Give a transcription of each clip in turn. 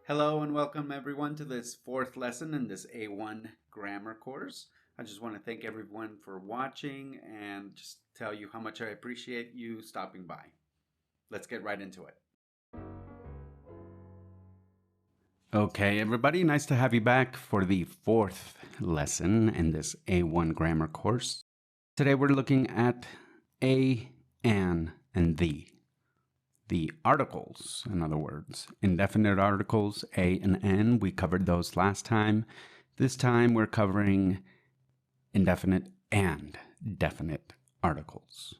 Hello and welcome everyone to this fourth lesson in this A1 grammar course. I just want to thank everyone for watching and just tell you how much I appreciate you stopping by. Let's get right into it. Okay, everybody, nice to have you back for the fourth lesson in this A1 grammar course. Today we're looking at a, an, and the. The articles, in other words, indefinite articles, a and n. We covered those last time. This time we're covering indefinite and definite articles.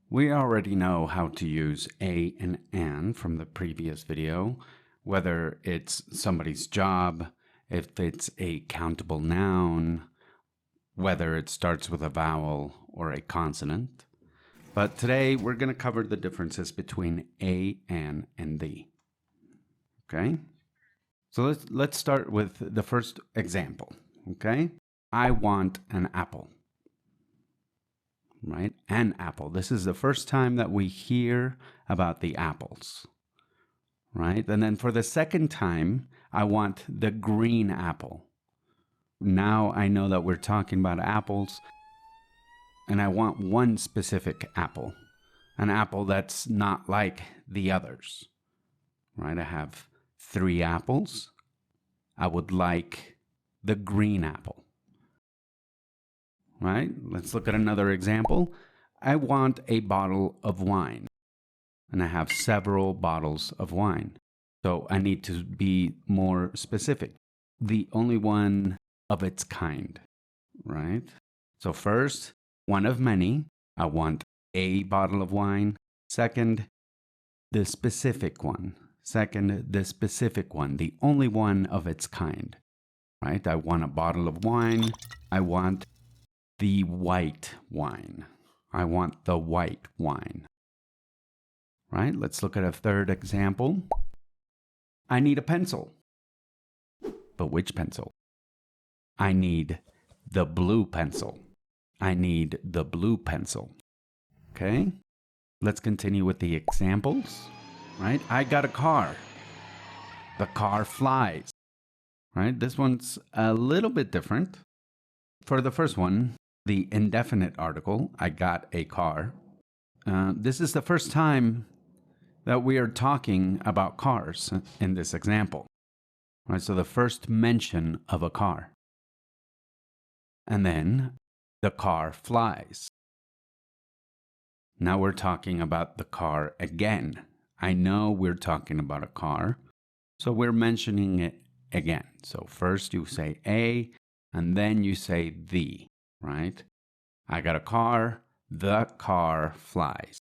We already know how to use a and an from the previous video, whether it's somebody's job, if it's a countable noun, whether it starts with a vowel or a consonant. But today we're going to cover the differences between a, an, and the. Okay? So let's start with the first example. Okay? I want an apple. Right? An apple. This is the first time that we hear about the apples. Right? And then for the second time, I want the green apple. Now I know that we're talking about apples. And I want one specific apple, an apple that's not like the others, right? I have 3 apples. I would like the green apple, right? Let's look at another example. I want a bottle of wine, and I have several bottles of wine. So I need to be more specific. The only one of its kind, right? So first, one of many. I want a bottle of wine. Second, the specific one. Second, the specific one, the only one of its kind, right? I want a bottle of wine. I want the white wine. I want the white wine, right? Let's look at a third example. I need a pencil. But which pencil? I need the blue pencil. I need the blue pencil. Okay, let's continue with the examples, right? I got a car. The car flies, right? This one's a little bit different. For the first one, the indefinite article, I got a car. This is the first time that we are talking about cars in this example, right? So the first mention of a car. And then the car flies. Now we're talking about the car again. I know we're talking about a car, so we're mentioning it again. So first you say a, and then you say the, right? I got a car, the car flies.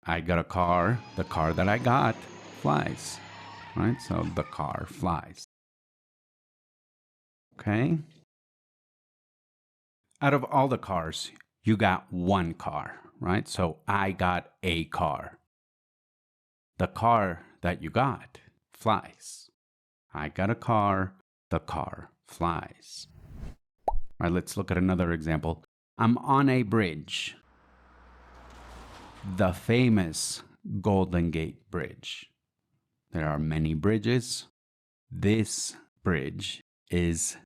I got a car, the car that I got flies, right? So the car flies. Okay? Out of all the cars, you got one car, right? So I got a car. The car that you got flies. I got a car, the car flies. All right, let's look at another example. I'm on a bridge. The famous Golden Gate Bridge. There are many bridges. This bridge is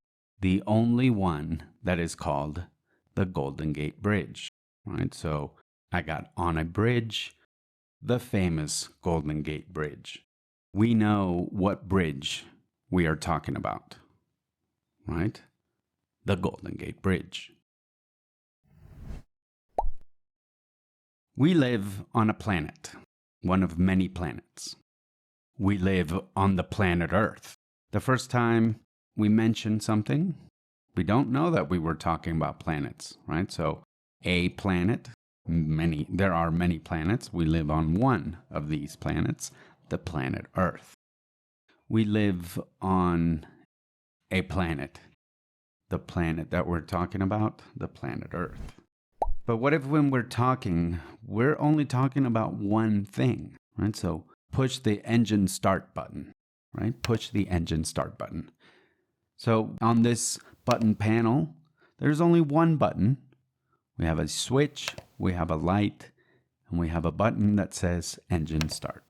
the only one that is called the Golden Gate Bridge, right? So I got on a bridge, the famous Golden Gate Bridge. We know what bridge we are talking about, right? The Golden Gate Bridge. We live on a planet, one of many planets. We live on the planet Earth. The first time we mentioned something, we don't know that we were talking about planets, right? So a planet, there are many planets. We live on one of these planets, the planet Earth. We live on a planet. The planet that we're talking about, the planet Earth. But what if when we're talking, we're only talking about one thing, right? So push the engine start button, right? Push the engine start button. So on this button panel, there's only one button. We have a switch, we have a light, and we have a button that says engine start.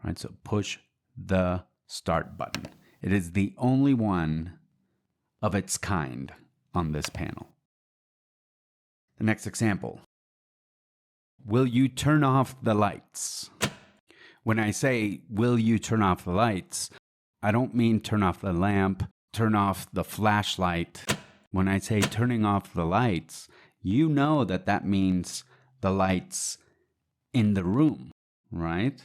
Right? So push the start button. It is the only one of its kind on this panel. The next example. Will you turn off the lights? When I say, will you turn off the lights, I don't mean turn off the lamp, turn off the flashlight. When I say turning off the lights, you know that means the lights in the room, right?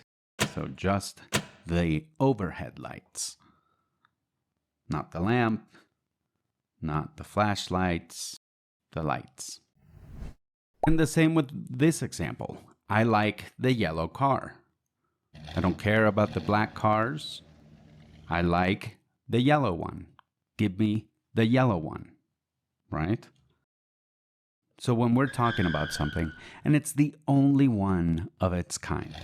So just the overhead lights. Not the lamp, not the flashlights, the lights. And the same with this example. I like the yellow car. I don't care about the black cars. I like the yellow one. Give me the yellow one, right? So when we're talking about something, and it's the only one of its kind.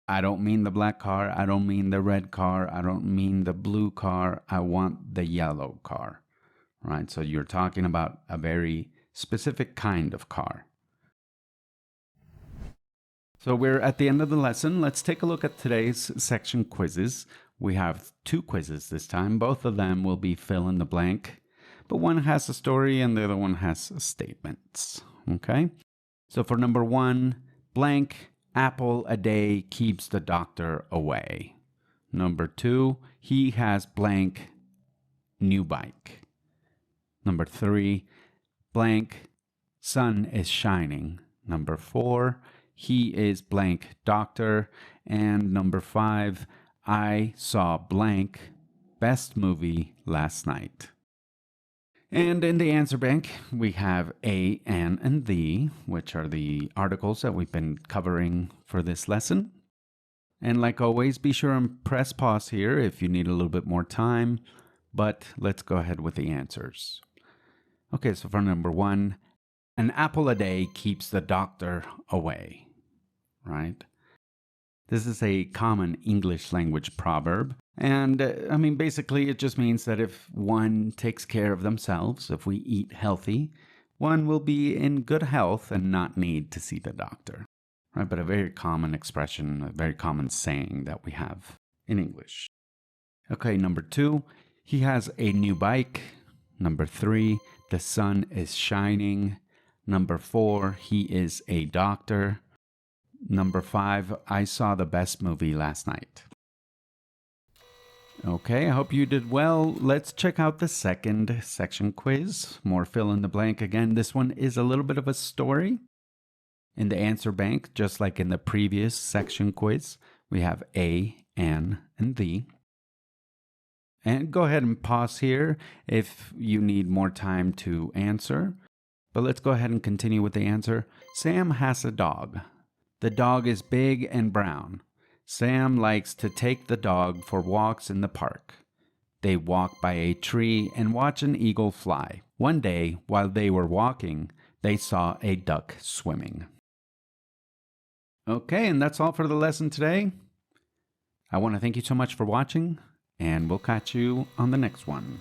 I don't mean the black car. I don't mean the red car. I don't mean the blue car. I want the yellow car, right? So you're talking about a very specific kind of car. So we're at the end of the lesson. Let's take a look at today's section quizzes. We have 2 quizzes this time. Both of them will be fill in the blank, but one has a story and the other one has statements. Okay? So for number 1, blank, apple a day keeps the doctor away. Number 2, he has blank, new bike. Number 3, blank, sun is shining. Number 4, he is blank doctor. And number 5, I saw blank, best movie last night. And in the answer bank, we have a, an, and the, which are the articles that we've been covering for this lesson. And like always, be sure and press pause here if you need a little bit more time. But let's go ahead with the answers. Okay, so for number 1, an apple a day keeps the doctor away, right? This is a common English language proverb. And basically it just means that if one takes care of themselves, if we eat healthy, one will be in good health and not need to see the doctor, right? But a very common expression, a very common saying that we have in English. Okay, number 2, he has a new bike. Number 3, the sun is shining. Number 4, he is a doctor. Number 5, I saw the best movie last night. Okay, I hope you did well. Let's check out the second section quiz. More fill in the blank again. This one is a little bit of a story. In the answer bank, just like in the previous section quiz, we have a, an, and the. And go ahead and pause here if you need more time to answer. But let's go ahead and continue with the answer. Sam has a dog. The dog is big and brown. Sam likes to take the dog for walks in the park. They walk by a tree and watch an eagle fly. One day, while they were walking, they saw a duck swimming. Okay, and that's all for the lesson today. I want to thank you so much for watching, and we'll catch you on the next one.